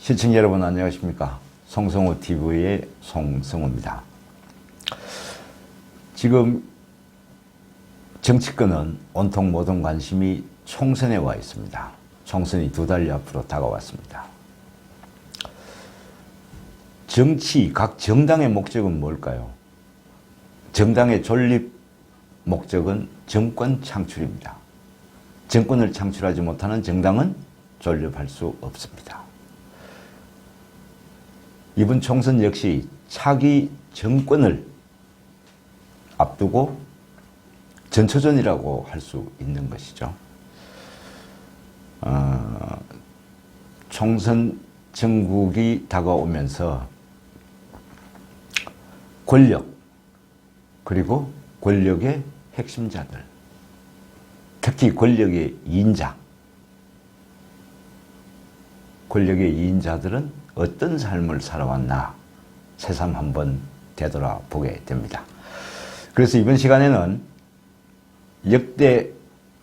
시청자 여러분 안녕하십니까? 송성호TV의 송성호입니다. 지금 정치권은 온통 모든 관심이 총선에 와 있습니다. 총선이 2달 앞으로 다가왔습니다. 정치, 각 정당의 목적은 뭘까요? 정당의 존립 목적은 정권 창출입니다. 정권을 창출하지 못하는 정당은 존립할 수 없습니다. 이번 총선 역시 차기 정권을 앞두고 전초전이라고 할 수 있는 것이죠. 총선 전국이 다가오면서 권력 그리고 권력의 핵심자들, 특히 권력의 2인자, 권력의 2인자들은 어떤 삶을 살아왔나 새삼 한번 되돌아보게 됩니다. 그래서 이번 시간에는 역대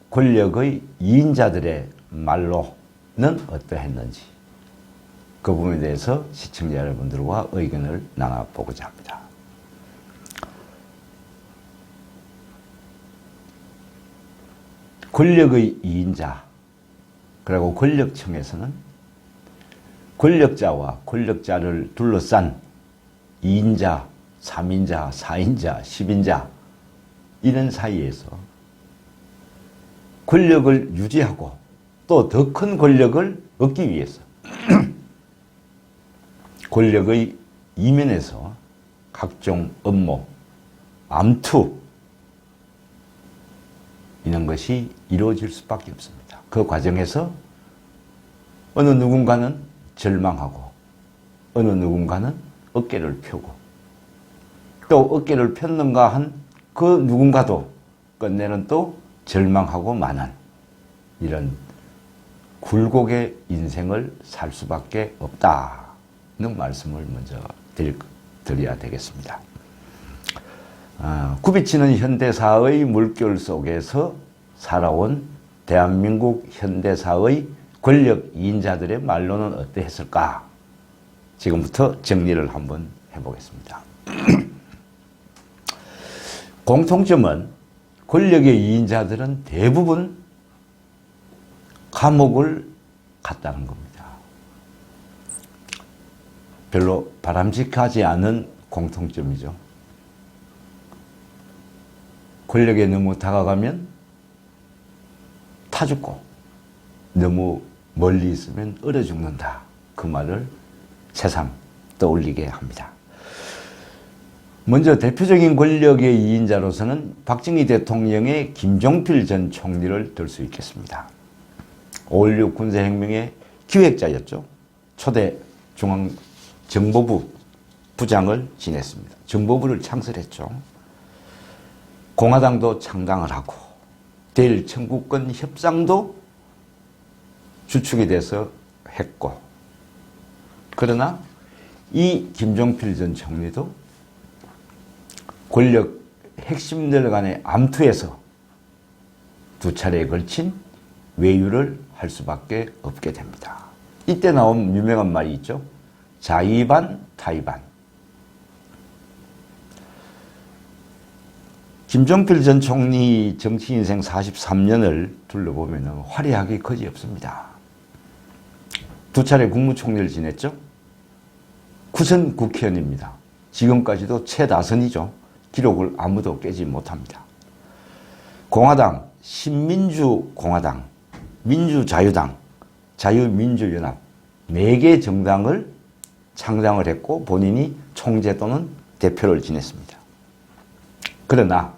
권력의 2인자들의 말로는 어떠했는지 그 부분에 대해서 시청자 여러분들과 의견을 나눠보고자 합니다. 권력의 2인자, 그리고 권력층에서는 권력자와 권력자를 둘러싼 2인자, 3인자, 4인자, 10인자 이런 사이에서 권력을 유지하고 또 더 큰 권력을 얻기 위해서 권력의 이면에서 각종 업무, 암투 이런 것이 이루어질 수밖에 없습니다. 그 과정에서 어느 누군가는 절망하고 어느 누군가는 어깨를 펴고 또 어깨를 폈는가 한 그 누군가도 끝내는 또 절망하고 마는 이런 굴곡의 인생을 살 수밖에 없다는 말씀을 먼저 드려야 되겠습니다. 굽이치는 현대사의 물결 속에서 살아온 대한민국 현대사의 권력 2인자들의 말로는 어떠했을까? 지금부터 정리를 한번 해보겠습니다. 공통점은 권력의 2인자들은 대부분 감옥을 갔다는 겁니다. 별로 바람직하지 않은 공통점이죠. 권력에 너무 다가가면 타 죽고 너무 멀리 있으면 얼어 죽는다. 그 말을 새삼 떠올리게 합니다. 먼저 대표적인 권력의 2인자로서는 박정희 대통령의 김종필 전 총리를 들 수 있겠습니다. 5.16 군사혁명의 기획자였죠. 초대 중앙정보부 부장을 지냈습니다. 정보부를 창설했죠. 공화당도 창당을 하고 대일 청구권 협상도 주축이 돼서 했고, 그러나 이 김종필 전 총리도 권력 핵심들 간의 암투에서 2차례에 걸친 외유를 할 수밖에 없게 됩니다. 이때 나온 유명한 말이 있죠. 자의반, 타의반. 김종필 전 총리 정치 인생 43년을 둘러보면 화려하기 거지없습니다. 2차례 국무총리를 지냈죠. 9선 국회의원입니다. 지금까지도 최다선이죠. 기록을 아무도 깨지 못합니다. 공화당, 신민주공화당, 민주자유당, 자유민주연합 4개 정당을 창당을 했고 본인이 총재 또는 대표를 지냈습니다. 그러나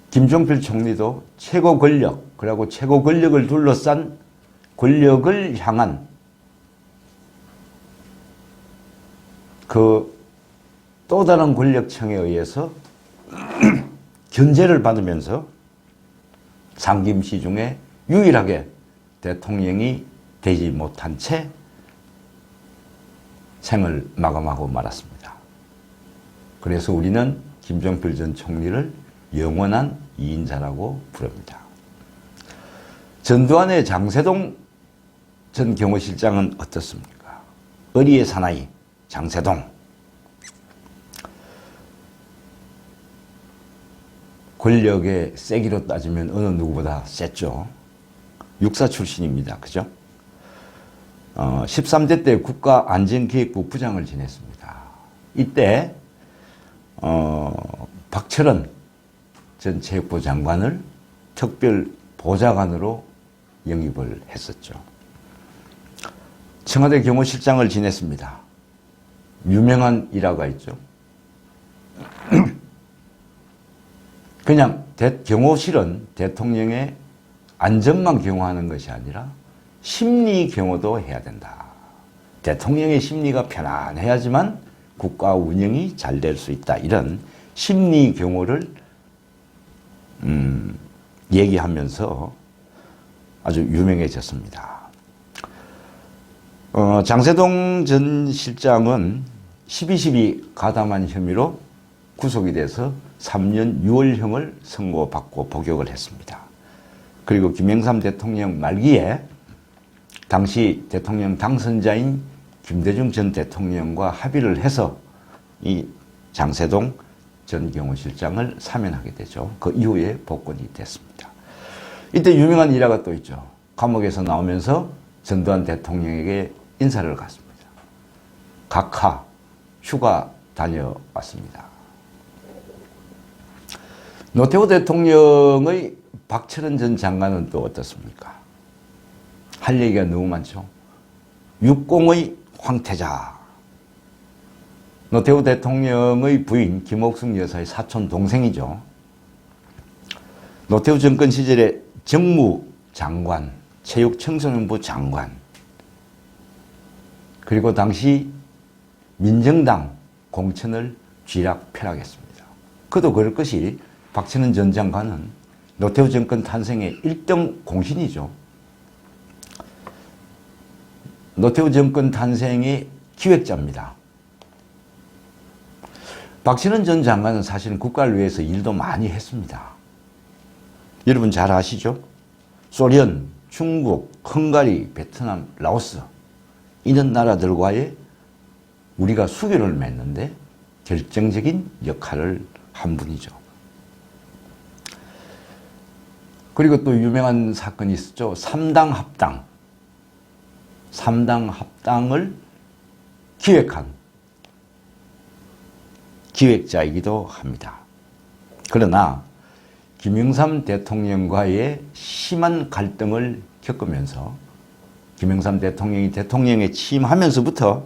김종필 총리도 최고 권력, 그리고 최고 권력을 둘러싼 권력을 향한 그 또 다른 권력층에 의해서 견제를 받으면서 상김시 중에 유일하게 대통령이 되지 못한 채 생을 마감하고 말았습니다. 그래서 우리는 김종필 전 총리를 영원한 2인자라고 부릅니다. 전두환의 장세동 전 경호실장은 어떻습니까? 의리의 사나이 장세동. 권력의 세기로 따지면 어느 누구보다 셌죠. 육사 출신입니다. 그죠? 13대 때 국가안전기획부 부장을 지냈습니다. 이때 박철원 전 체육부 장관을 특별 보좌관으로 영입을 했었죠. 청와대 경호실장을 지냈습니다. 유명한 일화가 있죠. 그냥 경호실은 대통령의 안전만 경호하는 것이 아니라 심리 경호도 해야 된다. 대통령의 심리가 편안해야지만 국가 운영이 잘 될 수 있다. 이런 심리 경호를 얘기하면서 아주 유명해졌습니다. 장세동 전 실장은 12.12 가담한 혐의로 구속이 돼서 3년 6월형을 선고받고 복역을 했습니다. 그리고 김영삼 대통령 말기에 당시 대통령 당선자인 김대중 전 대통령과 합의를 해서 이 장세동 전 경호실장을 사면하게 되죠. 그 이후에 복권이 됐습니다. 이때 유명한 일화가 또 있죠. 감옥에서 나오면서 전두환 대통령에게 인사를 갔습니다. 각하 휴가 다녀왔습니다. 노태우 대통령의 박철원 전 장관은 또 어떻습니까? 할 얘기가 너무 많죠. 육공의 황태자. 노태우 대통령의 부인 김옥숙 여사의 사촌 동생이죠. 노태우 정권 시절에 정무장관, 체육청소년부 장관, 그리고 당시 민정당 공천을 쥐락펴락했습니다. 그도 그럴 것이 박철원 전 장관은 노태우 정권 탄생의 1등 공신이죠. 노태우 정권 탄생의 기획자입니다. 박철원 전 장관은 사실은 국가를 위해서 일도 많이 했습니다. 여러분 잘 아시죠? 소련, 중국, 헝가리, 베트남, 라오스 이런 나라들과의 우리가 수교를 맺는데 결정적인 역할을 한 분이죠. 그리고 또 유명한 사건이 있었죠. 3당 합당. 3당 합당을 기획한 기획자이기도 합니다. 그러나 김영삼 대통령과의 심한 갈등을 겪으면서 김영삼 대통령이 대통령에 취임하면서부터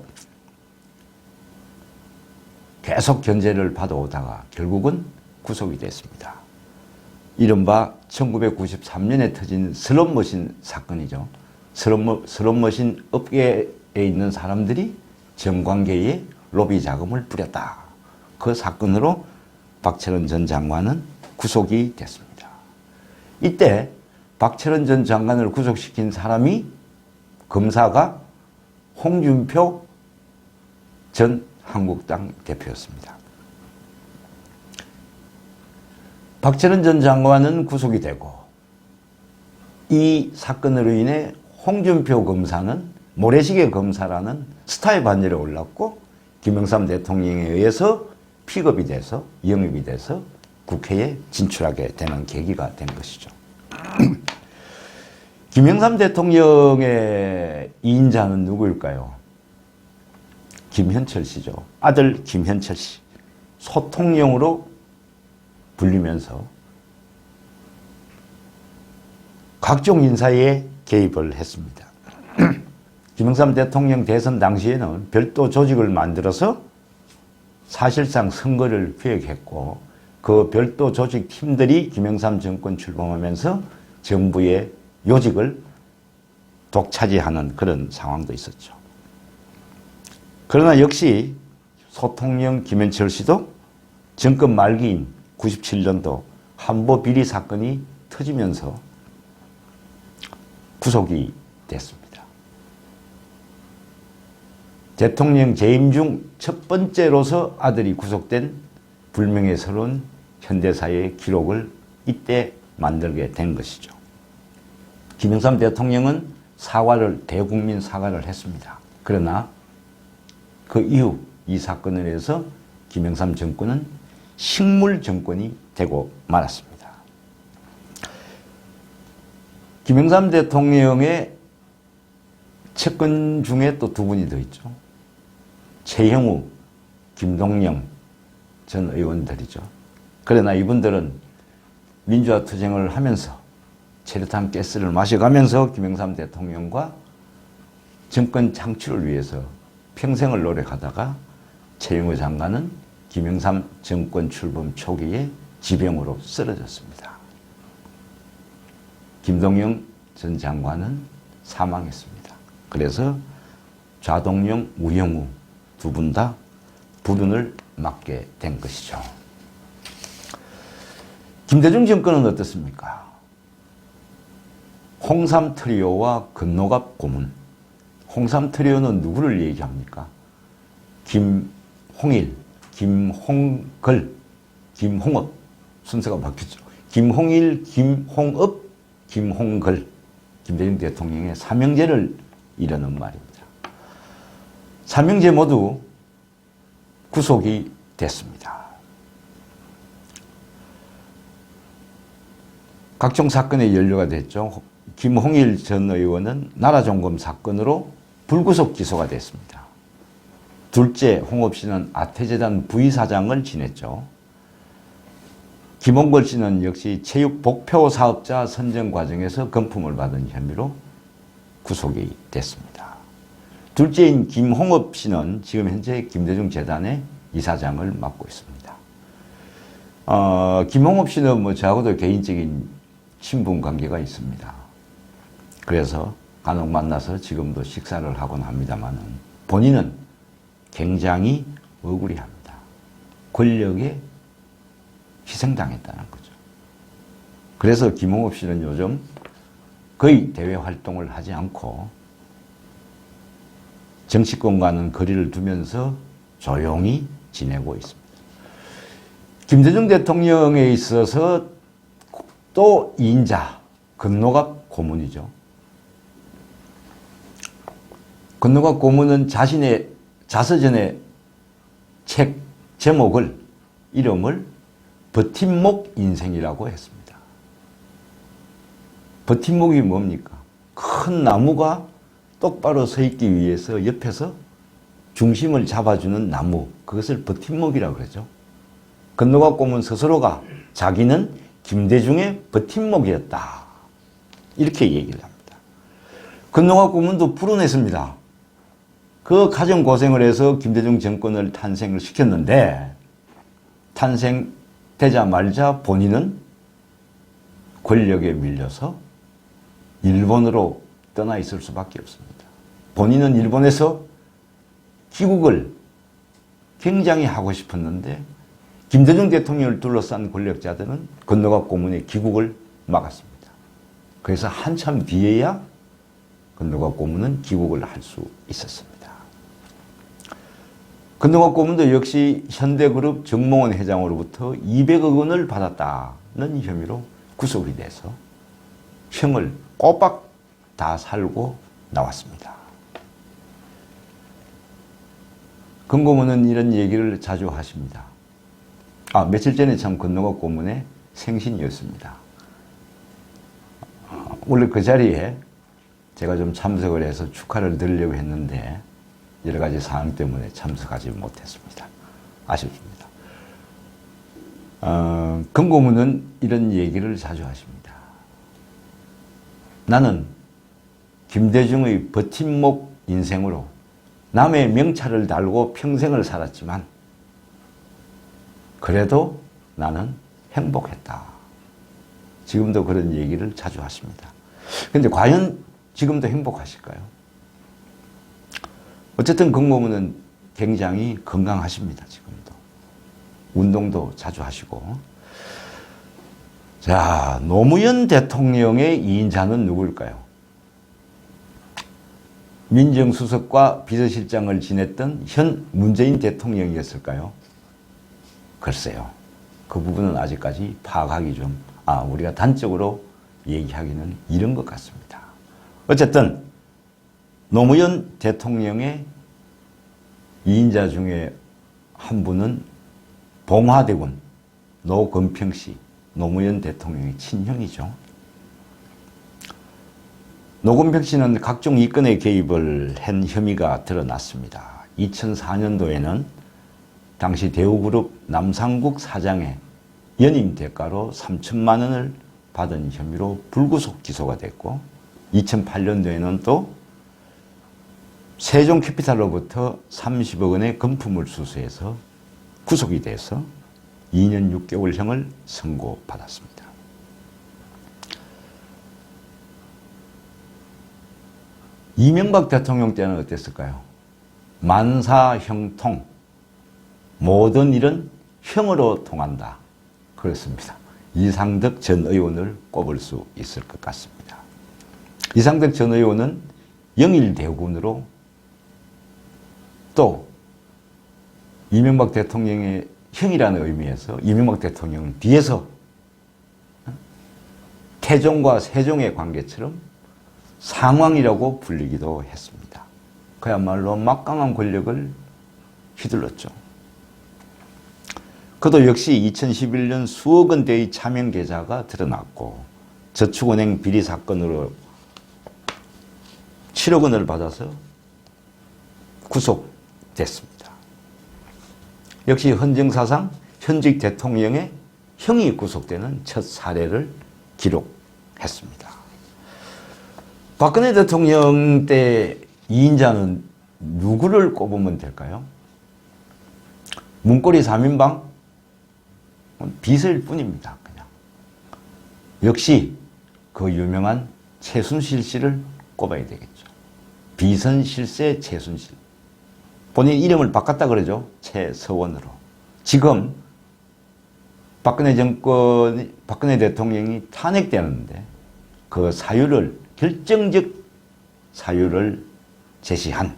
계속 견제를 받아오다가 결국은 구속이 됐습니다. 이른바 1993년에 터진 슬롯머신 사건이죠. 슬롯머신 업계에 있는 사람들이 정관계에 로비 자금을 뿌렸다. 그 사건으로 박철원 전 장관은 구속이 됐습니다. 이때 박철원 전 장관을 구속시킨 사람이 검사가 홍준표 전 한국당 대표였습니다. 박철원 전 장관은 구속이 되고 이 사건으로 인해 홍준표 검사는 모래시계 검사라는 스타의 반열에 올랐고 김영삼 대통령에 의해서 픽업이 돼서 영입이 돼서 국회에 진출하게 되는 계기가 된 것이죠. 김영삼 대통령의 2인자는 누구일까요? 김현철 씨죠. 아들 김현철 씨. 소통령으로 불리면서 각종 인사에 개입을 했습니다. 김영삼 대통령 대선 당시에는 별도 조직을 만들어서 사실상 선거를 기획했고 그 별도 조직 팀들이 김영삼 정권 출범하면서 정부의 요직을 독차지하는 그런 상황도 있었죠. 그러나 역시 소통령 김현철 씨도 정권 말기인 97년도 한보 비리 사건이 터지면서 구속이 됐습니다. 대통령 재임 중 첫 번째로서 아들이 구속된 불명예스러운 현대사의 기록을 이때 만들게 된 것이죠. 김영삼 대통령은 대국민 사과를 했습니다. 그러나 그 이후 이 사건에 의해서 김영삼 정권은 식물 정권이 되고 말았습니다. 김영삼 대통령의 측근 중에 또 두 분이 더 있죠. 최형우, 김동영 전 의원들이죠. 그러나 이분들은 민주화 투쟁을 하면서 체류탄 가스를 마셔가면서 김영삼 대통령과 정권 창출을 위해서 평생을 노력하다가 최영우 장관은 김영삼 정권 출범 초기에 지병으로 쓰러졌습니다. 김동영 전 장관은 사망했습니다. 그래서 좌동령, 우영우 두 분 다 불운을 맞게 된 것이죠. 김대중 정권은 어떻습니까? 홍삼 트리오와 건노갑 고문. 홍삼 트리오는 누구를 얘기합니까? 김홍일, 김홍걸, 김홍업. 순서가 바뀌었죠. 김홍일, 김홍업, 김홍걸. 김대중 대통령의 삼형제를 이르는 말입니다. 삼형제 모두 구속이 됐습니다. 각종 사건에 연루가 됐죠. 김홍일 전 의원은 나라종검 사건으로 불구속 기소가 됐습니다. 둘째 홍업 씨는 아태재단 부의사장을 지냈죠. 김홍걸 씨는 역시 체육 복표 사업자 선정 과정에서 금품을 받은 혐의로 구속이 됐습니다. 둘째인 김홍업 씨는 지금 현재 김대중 재단의 이사장을 맡고 있습니다. 김홍업 씨는 뭐 저하고도 개인적인 친분 관계가 있습니다. 그래서 간혹 만나서 지금도 식사를 하곤 합니다만 본인은 굉장히 억울해합니다. 권력에 희생당했다는 거죠. 그래서 김홍업 씨는 요즘 거의 대외 활동을 하지 않고 정치권과는 거리를 두면서 조용히 지내고 있습니다. 김대중 대통령에 있어서 또 2인자 건노갑 고문이죠. 건노갑 고문은 자신의 자서전의 책 제목을 이름을 버팀목 인생이라고 했습니다. 버팀목이 뭡니까? 큰 나무가 똑바로 서 있기 위해서 옆에서 중심을 잡아주는 나무, 그것을 버팀목이라고 그러죠. 건노갑 고문 스스로가 자기는 김대중의 버팀목이었다, 이렇게 얘기를 합니다. 건노갑 고문도 불운했습니다. 그 가정 고생을 해서 김대중 정권을 탄생을 시켰는데 탄생되자마자 본인은 권력에 밀려서 일본으로 떠나 있을 수밖에 없습니다. 본인은 일본에서 귀국을 굉장히 하고 싶었는데 김대중 대통령을 둘러싼 권력자들은 건노갑 고문의 귀국을 막았습니다. 그래서 한참 뒤에야 건노갑 고문은 귀국을 할 수 있었습니다. 건노갑 고문도 역시 현대그룹 정몽원 회장으로부터 200억 원을 받았다는 혐의로 구속이 돼서 형을 꼬박 다 살고 나왔습니다. 건 고문은 이런 얘기를 자주 하십니다. 며칠 전에 참 건노갑 고문의 생신이었습니다. 원래 그 자리에 제가 좀 참석을 해서 축하를 드리려고 했는데 여러 가지 사항 때문에 참석하지 못했습니다. 아쉽습니다. 건 고문은 이런 얘기를 자주 하십니다. 나는 김대중의 버팀목 인생으로 남의 명찰을 달고 평생을 살았지만 그래도 나는 행복했다. 지금도 그런 얘기를 자주 하십니다. 그런데 과연 지금도 행복하실까요? 어쨌든 건 고문은 굉장히 건강하십니다. 지금도. 운동도 자주 하시고. 자, 노무현 대통령의 2인자는 누구일까요? 민정수석과 비서실장을 지냈던 현 문재인 대통령이었을까요? 글쎄요. 그 부분은 아직까지 파악하기 좀, 우리가 단적으로 얘기하기는 이런 것 같습니다. 어쨌든 노무현 대통령의 이인자 중에 한 분은 봉화대군 노건평씨 노무현 대통령의 친형이죠. 노건평씨는 각종 이권에 개입을 한 혐의가 드러났습니다. 2004년도에는 당시 대우그룹 남상국 사장의 연임 대가로 3천만 원을 받은 혐의로 불구속 기소가 됐고 2008년도에는 또 세종캐피탈로부터 30억 원의 금품을 수수해서 구속이 돼서 2년 6개월형을 선고받았습니다. 이명박 대통령 때는 어땠을까요? 만사형통, 모든 일은 형으로 통한다. 그렇습니다. 이상득 전 의원을 꼽을 수 있을 것 같습니다. 이상득 전 의원은 영일대군으로 또 이명박 대통령의 형이라는 의미에서 이명박 대통령 뒤에서 태종과 세종의 관계처럼 상왕이라고 불리기도 했습니다. 그야말로 막강한 권력을 휘둘렀죠. 그도 역시 2011년 수억 원대의 차명 계좌가 드러났고 저축은행 비리 사건으로 7억 원을 받아서 구속됐습니다. 역시 헌정사상 현직 대통령의 형이 구속되는 첫 사례를 기록했습니다. 박근혜 대통령 때 이인자는 누구를 꼽으면 될까요? 문고리 3인방? 비서일 뿐입니다. 그냥. 역시 그 유명한 최순실 씨를 꼽아야 되겠죠. 비선실세 최순실. 본인 이름을 바꿨다 그러죠. 최서원으로. 지금 박근혜 대통령이 탄핵되는데 그 사유를, 결정적 사유를 제시한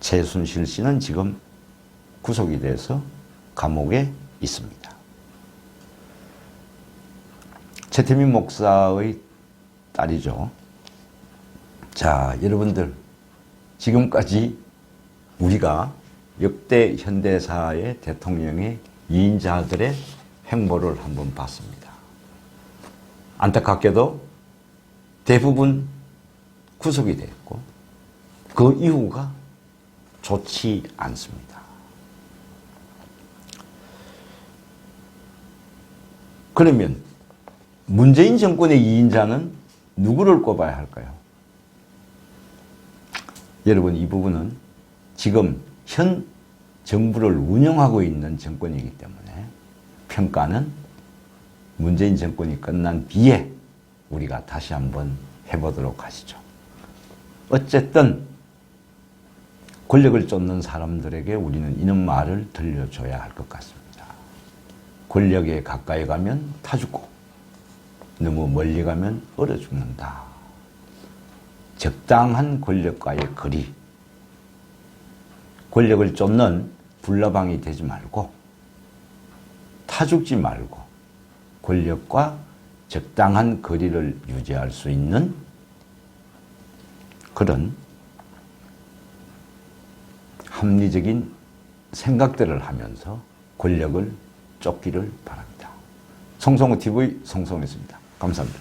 최순실 씨는 지금 구속이 돼서 감옥에 있습니다. 최태민 목사의 딸이죠. 자, 여러분들, 지금까지 우리가 역대 현대사의 대통령의 이인자들의 행보를 한번 봤습니다. 안타깝게도 대부분 구속이 됐고 그 이후가 좋지 않습니다. 그러면 문재인 정권의 이인자는 누구를 꼽아야 할까요? 여러분, 이 부분은 지금 현 정부를 운영하고 있는 정권이기 때문에 평가는 문재인 정권이 끝난 뒤에 우리가 다시 한번 해보도록 하시죠. 어쨌든 권력을 쫓는 사람들에게 우리는 이런 말을 들려줘야 할 것 같습니다. 권력에 가까이 가면 타 죽고 너무 멀리 가면 얼어 죽는다. 적당한 권력과의 거리. 권력을 쫓는 불나방이 되지 말고 타 죽지 말고 권력과 적당한 거리를 유지할 수 있는 그런 합리적인 생각들을 하면서 권력을 쫓기를 바랍니다. 송성호TV 송성호였습니다. 감사합니다.